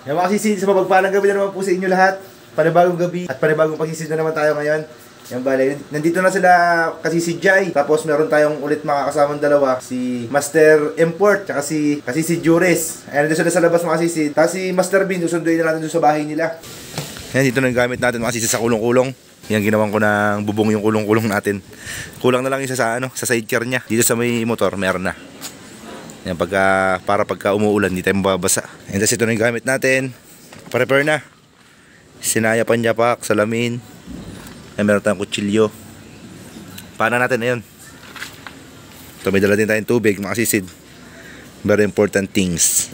Yung mga kasisid, sa mapagpalang gabi na naman po sa inyo lahat. Panibagong gabi at panibagong pagsisid na naman tayo ngayon. Yan bale, nandito na sila kasisid Jai. Tapos meron tayong ulit makakasamang dalawa. Si Master Import, tsaka si kasisid Juris. Ayan, nandito sila sa labas mga kasisid. Tapos si Master Bean, susunduin na natin doon sa bahay nila. Yan, dito na yung gamit natin mga kasisid sa kulong-kulong. Yan, ginawan ko ng bubong yung kulong-kulong natin. Kulang na lang isa sa, sa sidecar niya. Dito sa may motor, meron na. Yan, para pagka umuulan, hindi tayo mababasa. And tapos ito na yung gamit natin. Pa-repair na. Sinaya, panyapak, salamin. Yan, meron tayong kutsilyo. Paano natin na yun? Ito, may dala din tayong tubig, mga kasisid. Very important things.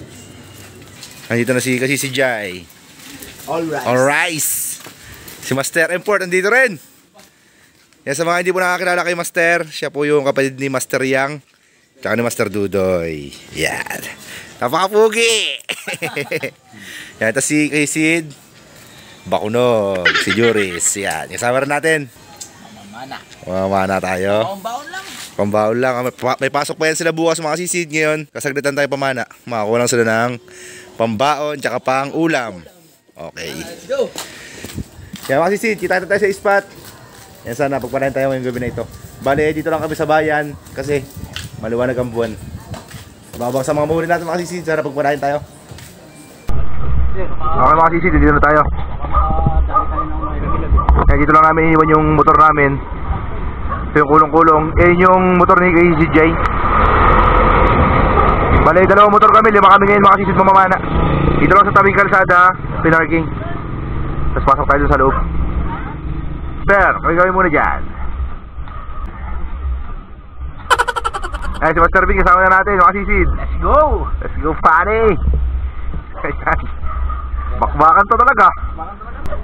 Nandito na si kasisid Jai. All rice. Si Master Import, nandito rin. Yan, sa mga hindi po nakakilala kay Master, siya po yung kapatid ni Master Yang. Tsaka ni Master Dudoy. Yan. Napakapugi. Yan, ito si kasisid Bakunog, si Juris. Yan, kasama rin natin. Mamamana tayo. Pambaon lang. May pasok pa yan sila bukas mga kasisid ngayon. Kasaglitan tayo pamana. Makakuha lang sila ng pambaon tsaka pang ulam. Okay. Let's go. Yan mga kasisid, kita tayo sa spot. Yan, sana pagpanahin tayo ngayong gabi na ito. Bale, dito lang kami sa bayan kasi maliwanag ang buwan. Babang sa mga mahuli natin mga kasisid, sana pagpanahin tayo. Okay mga kasisid, dito na tayo. Kaya dito lang namin iniwan yung motor namin. Ito yung kulong-kulong. Yung motor ni kasisid Jai. Bale, dalawang motor kami, 5 kami ngayon mga kasisid mamamana. Dito lang sa tabing kalsada, pinarking. Tapos pasok tayo sa loob. Sir, gawin muna dyan. Ay, si Master Big, kasama na natin, mga kasisid. Let's go! Let's go, funny! Ayan. Bakbakan to talaga.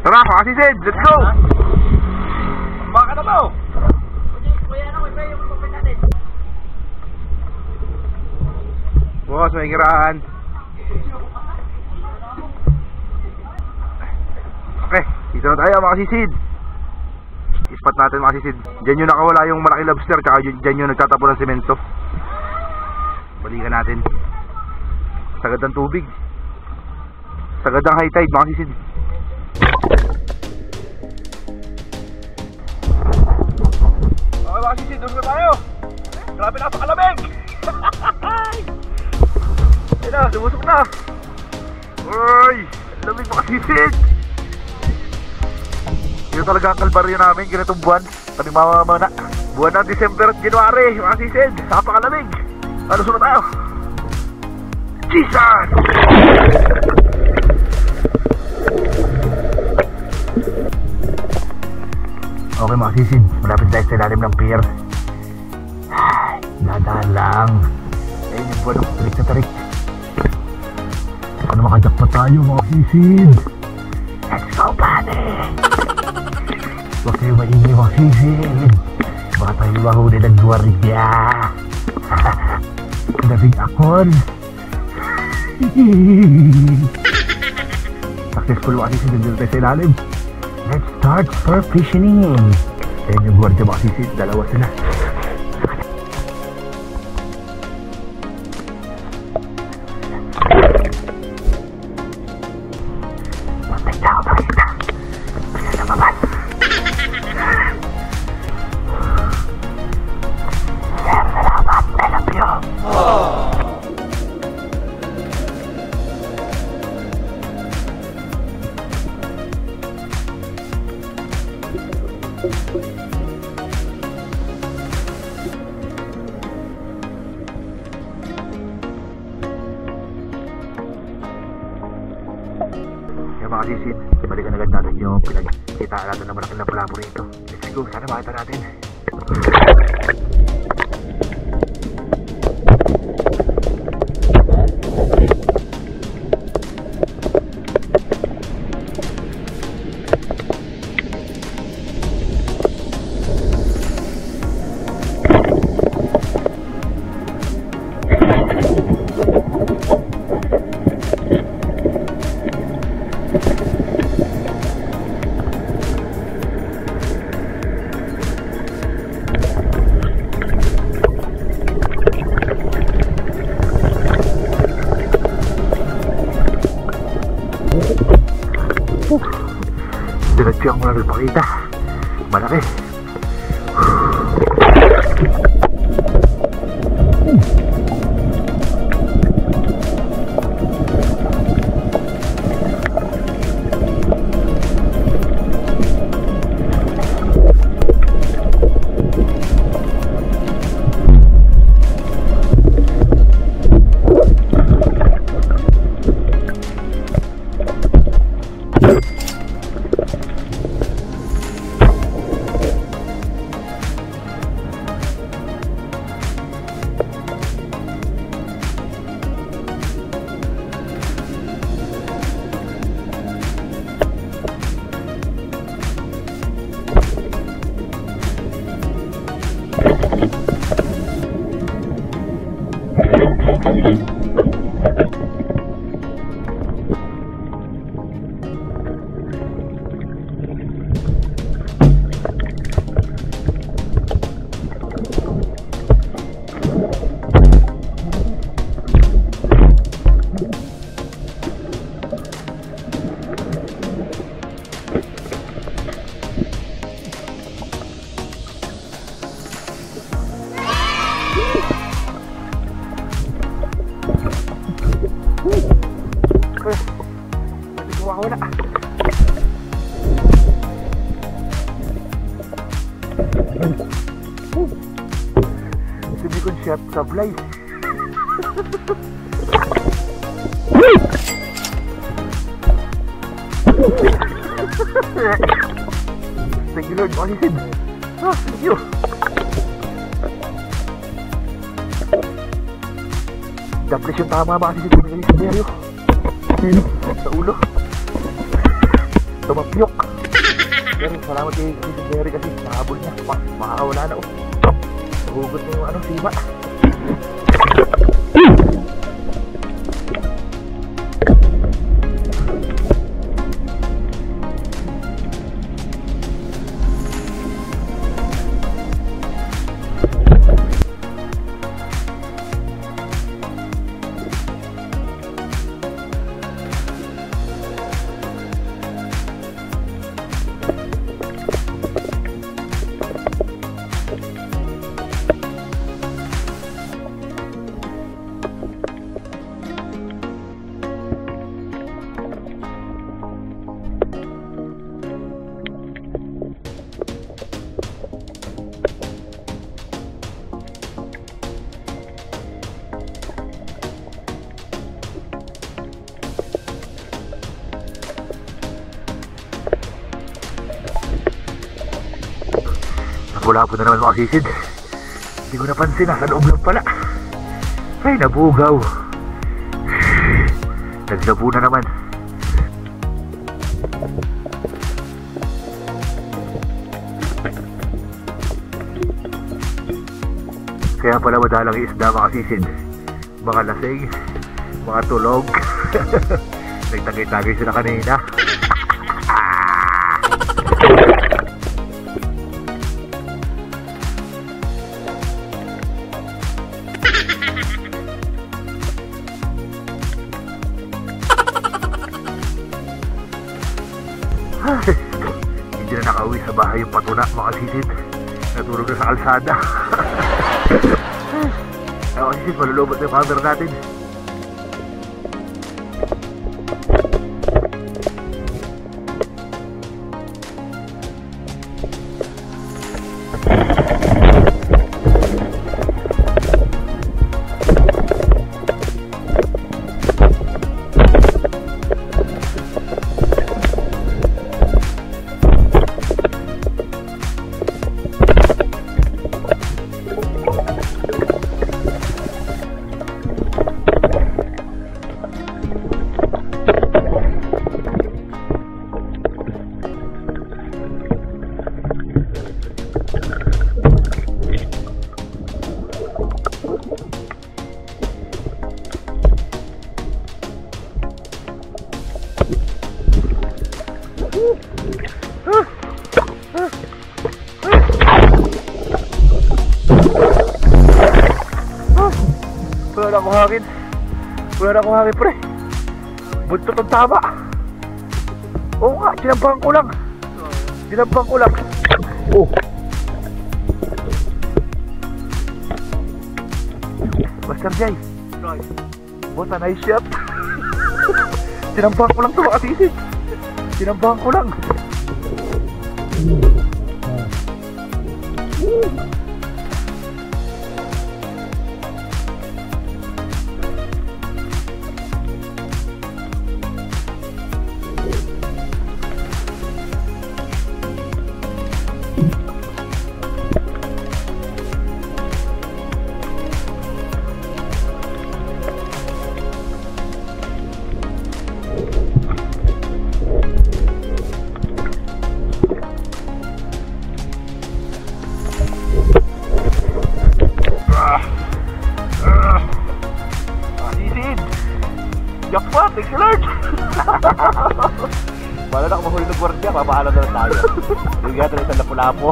Tara, mga kasisid, let's go! Bakbakan na to! Bukas, may kiraan. Okay, dito na tayo mga kasisid. Ispat natin mga kasisid. Diyan yung nakawala yung malaking lobster, tsaka diyan yung nagtatapo ng semento. Balikan natin. Sagad ng tubig. Sagad ng high tide mga kasisid. Okay mga kasisid, doon na tayo. Grabe na sa kalamig. Ayun na, lumusok na. Uy, lamig mga kasisid. Ito talaga ang kalbaryo namin, ganitong buwan. Kami mamamana. Buwan ng December at January, mga kasisid. Napakalamig. Ano sunod tayo? Jesus! Okay mga kasisid, malapit tayo sa ilalim ng pier. Ay, nadaan lang. Ayun yung buwan, tarik na tarik. Ano makajak pa tayo mga kasisid? Let's go, buddy! Huwag kayo maingay mga kasisid. Baka tayo mahuli ng guwardiya. Labing akon. Successful mga kasisid, nandito tayo sa ilalim. Let's start for fishing. Ayun yung guwardiya mga kasisid, dalawa sila. Yung mga kasisid, ibalikan agad natin yung pinagkitaan natin na malaking lapu-lapu rito. Let's go, sana makita natin. Sinadsyang mo na nagpakita. Malaki. Wala. Sabi ko shot sablay. Thank you Lord, malisid. Thank you. Dapres yung tama ba kasi si Tumili sa diaryo. Sa ulo. Tumapyok. Pero salamat kay Mary kasi nahabol niya. Makakawala na. Nahugot mo yung sima. Wala po na naman mga sisid. Hindi ko napansin, nasa loob lang pala. Ay, nabugaw. Naglabo na naman. Kaya pala madalang isda mga sisid. Mga lasing, mga tulog. Nagtagay-tagay sila kanina. Hindi na nakauwi sa bahay yung patuna mga sisid. Natulog na sa kalsada. Mga sisid, malulobot na yung camera natin. Wala na akong hangin. Wala na akong hangin, pre. Buntot ang tama. Oo nga, sinampahan ko lang. Dinampang ko lang. Oh. Master Jay. What a nice shot. Dinampang ko lang to mga sisig. Dinampang ko lang. Jackpot, thank you Lord! Wala na kung mahuli ng gwardiya, papaalam na lang tayo. Yung gata na isang lapu-lapo.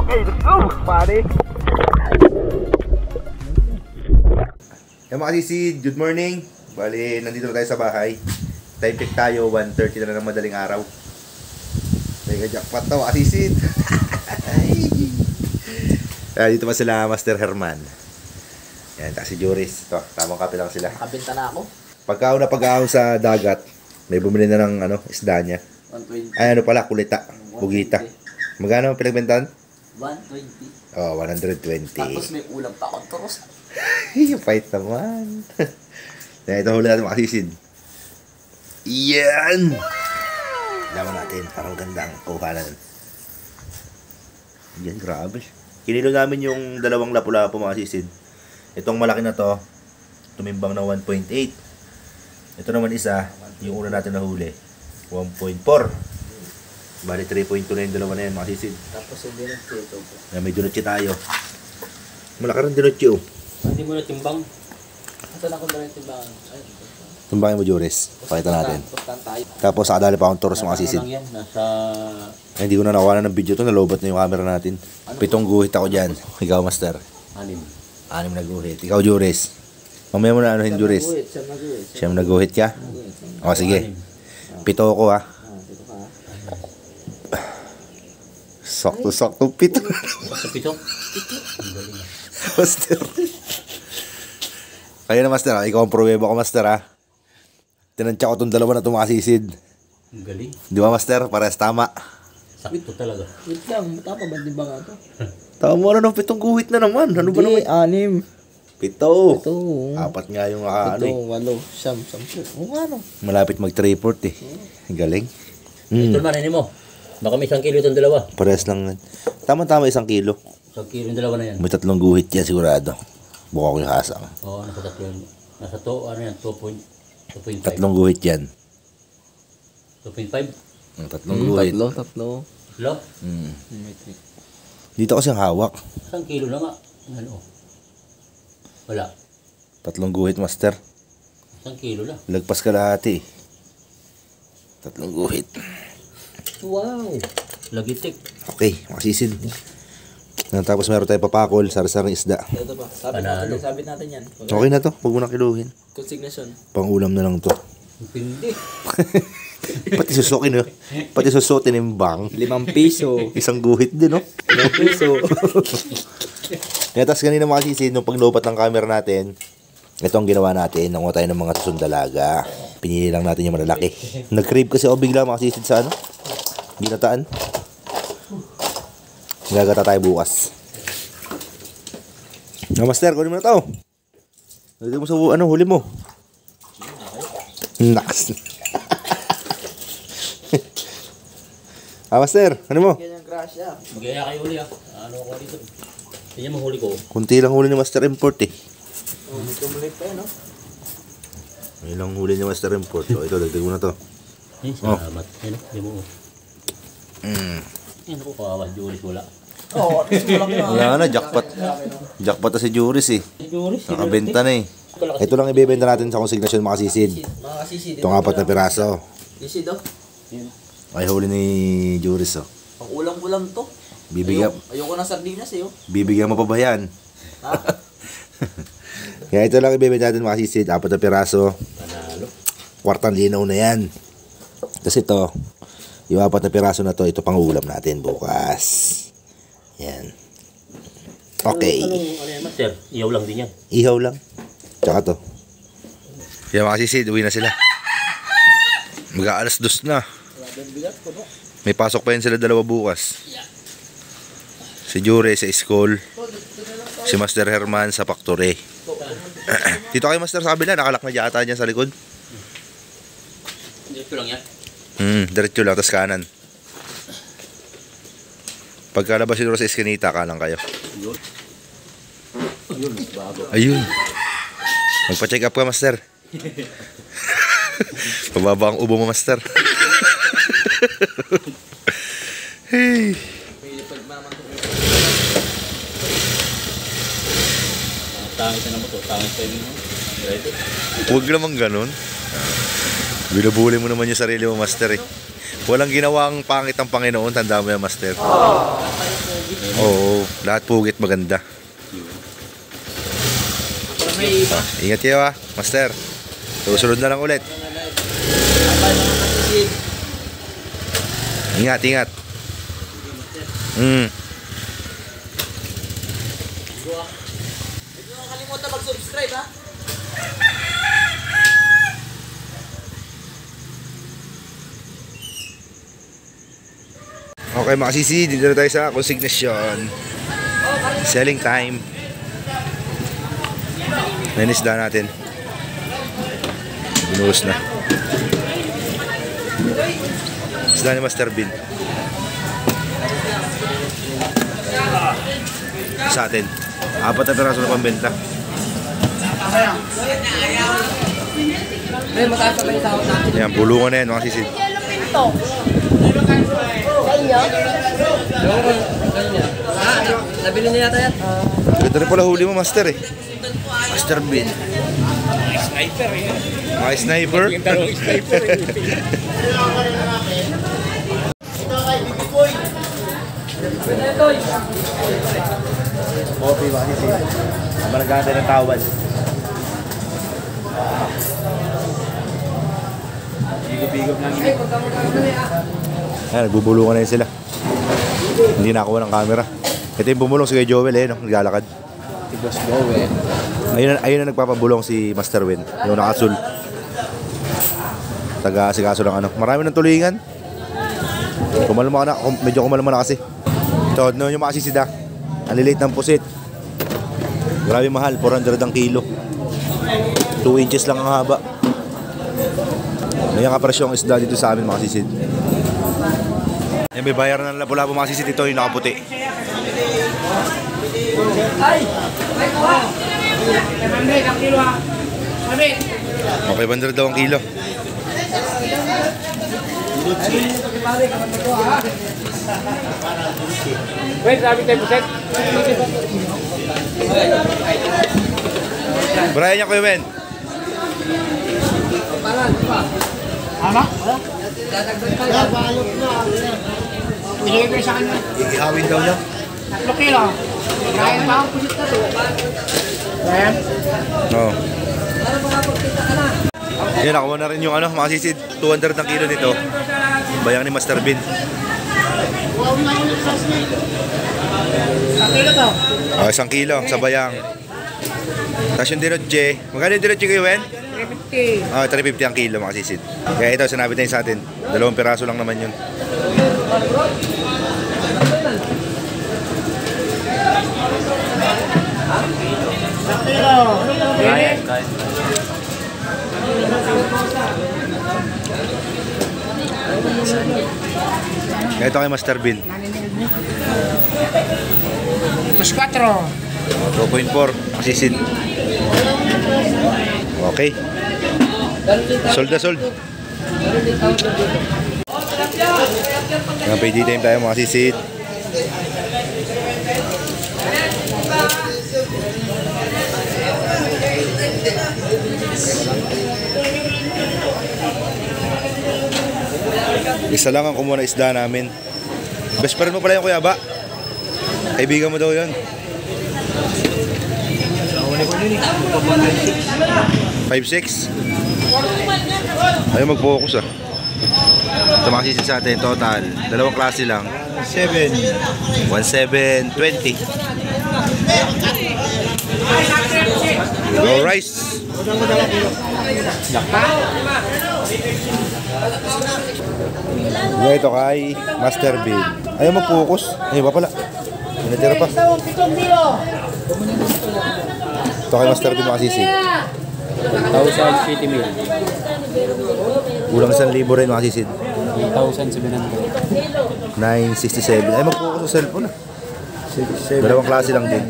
Okay, let's go! Pare! Yung mga kasisid, good morning. Bali, nandito na tayo sa bahay. Time check tayo, 1:30 na ng madaling araw. Mega jackpot to, mga kasisid. Dito pa sila, Master Herman. Yan, si Joris. Ito, tamang kape lang sila. Nakabenta na ako. Pagkao na pag-ahaw sa dagat, may bumili na ng isda niya. 120. Ay, pala, kulita. Bugita. Magkano ang pinagbentahan? 120. Oh, 120. Tapos may ulam pa akong turos. Yung fight naman. Yan, ito huli natin mga kasisid. Yan! Laman natin. Parang ganda ang kuhanan. Yan, grabe. Kinilo namin yung dalawang lapu-lapu mga kasisid. Itong malaki na to, tumimbang na 1.8. Ito naman isa, yung una natin nahuli, 1.4. Bali 3.2 na yung dalawa na yan mga kasisid. Tapos yung dinutsi ito po. May dinutsi tayo. Malaki rin dinutsi oh. Hindi mo na timbang. Ito na ko na rin timbangan. Tumbangin mo Joris, pakita natin. Pustan tayo. Tapos sakadali pa akong toros mga kasisid. Lang yan, nasa... Ay, hindi ko na nakuha ng video to, nalobat na yung camera natin. 7 guhit ako dyan. Ikaw Master. 6 na guhit. Ikaw Joris. Mamaya mo na anuhin Joris. Siyam na guhit ka? O sige. 7 ako ha. Dito ka. Sakto-sakto 7. Basta pito? Master. Kaya na Master ha. Ikaw ang pruweba ko Master ha. Tinansya ko itong dalawa na itong mga sisid. Ang galing. Di ba Master? Parehas tama. Sakit to talaga. Wait lang, matapa ba din ba nga ito? Tama na ng 7 guhit na naman. Ano ba naman? 6. 7. 4 nga yung ano eh. 8, 10. Ano? Malapit mag 3-4 eh. Galing. Ito naman, mo. Baka may 1 kilo itong dalawa. Parehas lang. Tama-tama 1 kilo. 1 kilo yung dalawa na yan. May 3 guhit yan sigurado. Buka ko yung hasang. Oo, nasa 3 yan. Nasa to, ano yan, 2.5. 3 guhit yan. 2.5? 3 guhit. Tatlo. Lo? Dito kasi ang hawak. 1 kilo na nga. Ano? Wala. 3 guhit Master. 1 kilo na. Lagpas ka lahat eh. 3 guhit. Wow! Lagitik. Okay, masisid. Tapos meron tayong papakol, sari-saring isda. Ito pa. Sabit natin yan. Okay na to, huwag mo na kiluhin. Consignation. Pang-ulam na lang to. Pindi. Pati susukin no? Pati susutin yung bang. 5 piso. 1 guhit din no? 5 piso. Kaya tas kanina mga kasisid, nung paglobat ng camera natin, ito ang ginawa natin, nanguha tayo ng mga susundalaga. Pinili lang natin yung malalaki. Nag-crave kasi ako bigla mga kasisid sa ginataan. Gagata tayo bukas. Master, kunin mo na to. Lagay mo sa huli mo. Nakas. Master, ano mo? Yan ang crash ah. Magaya kayo huli ah. Ano ako dito? Yan yung mahuli ko. Kunti lang huli ni Master Import eh. May tumulit pa yun no? May lang huli ni Master Import. So, ito, dagdag mo na to. Salamat. Yan o, yan mo. Yan ako kawawa, Juris wala. Oo, wala na, jackpot. Jackpot na si Juris eh. Nakabenta na eh. Ito lang ibebenta natin sa konsignasyon mga kasisid. Itong 4 na piraso. Sisid oh. Ay huli ni Juris oh. Pang ulam-ulam to. Ayoko ng sardinas eh oh. Bibigyan mo pa ba yan? Kaya ito lang ibebenta natin mga kasisid. 4 na piraso. Panalo. 4 linaw na yan. Tapos ito, Yung 4 na piraso na to, ito pang ulam natin bukas. Yan. Okay. Ano yan, Master? Iyaw lang din yan. Ihaw lang. Tsaka to. Yan mga kasisid, uwi na sila. Mag-aalas 2 na. May pasok pa yun sila dalawa bukas. Si Jure sa school. Si Master Herman sa factory. Dito kay Master sa kabila, nakalak na yata dyan sa likod. Diretso lang yan. Diretso lang, tas kanan. Pagkalabas siguro sa eskinita, kanan kayo. Ayun, bago. Ayun. Magpa-check up ka, Master. Pababa ang ubo mo, Master. Hey. Tangit na naman to. Tangit pa yun. Huwag naman ganun. Binubuli mo naman yung sarili mo, Master eh. Walang ginawang pangit ang Panginoon, tanda mo yan, Master. Oo, lahat pugit maganda. Ingat kayo Master. Susunod na lang ulit. Ingat, ingat. Huwag kalimutan mag-subscribe ha. Okay mga sisi, dito na tayo sa consignation. Selling time. Nanisda natin. Binuhos na. Isda ni Master Bin. Sa atin. 4 na piraso na pambenta. Yan, bulungan na yan mga sisi. Nabili niya yata yan. Ganda rin pala huli mo, Master eh. Master Bin. Sniper eh. Mga sniper. Yung dalawang sniper eh. Coffee mga sisi. Ang malaganda ng tawad. Higop-higop lang yun. Ayan, nagbubulungan na yun sila. Hindi nakakuha ng camera. Ito yung bumulong si Kuya Joel no? Naglalakad. Si Boss Joel. Ayun na nagpapabulong si Master Win. Yung nakasul. Taga-asikaso ng ano. Marami ng tulingan. Kumalma ka na. Medyo kumalma na kasi. Ito, no, yung makasisida. Ang lilit ng pusit. Grabe mahal. 400 ang kilo. 2 inches lang ang haba. May kapresyo ang isda dito sa amin mga sisid. Yan, may bayar ng labo-labo mga sisid. Ito yung nakaputi. Okay, 500 daw ang kilo. Wait, sabi tayo po set. Brian niya Kuya Ben. Ano? Bigay ko sa kanya. Ihawin daw niya. 3 kilo. Kaya pa ang pusit na to. Ayan. Oo. Yan, nakuha na rin yung ano, mga sisid. 200 ang kilo nito. Bayang ni Master Bin. 1 kilo to. 1 kilo sa bayang. Tapos yung dinotje. Magkano yung dinotje kayo, Wen? 350. 350 ang kilo mga sisid. Kaya ito, sinabi tayo sa atin. 2 piraso lang naman yun. Kain. Kaya ito kay Master Bin. Tapos 4. 2.4 masisid. Okay. Sold na sold. Ngayon pa i-time tayo mga sisid. Isa lang ang kumuha na isda namin. Best friend mo pala yung Kuya Ba. Kaibigan mo daw yun. 5'6". Ayaw mag-focus ah. Ito mga sisid sa atin, total. Dalawang klase lang. 1,720. Go rice. Ito kay Master Big. Ayaw mag-focus. Ayaw pa pala. Natira pa. Ito kay Master Big mga sisid. 1,050 mil. Kulang 1,000 rin mga sisid. 8,700. 967. Ay, mag-focus sa cellphone. Dalawang klase lang din.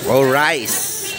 Oh, rice.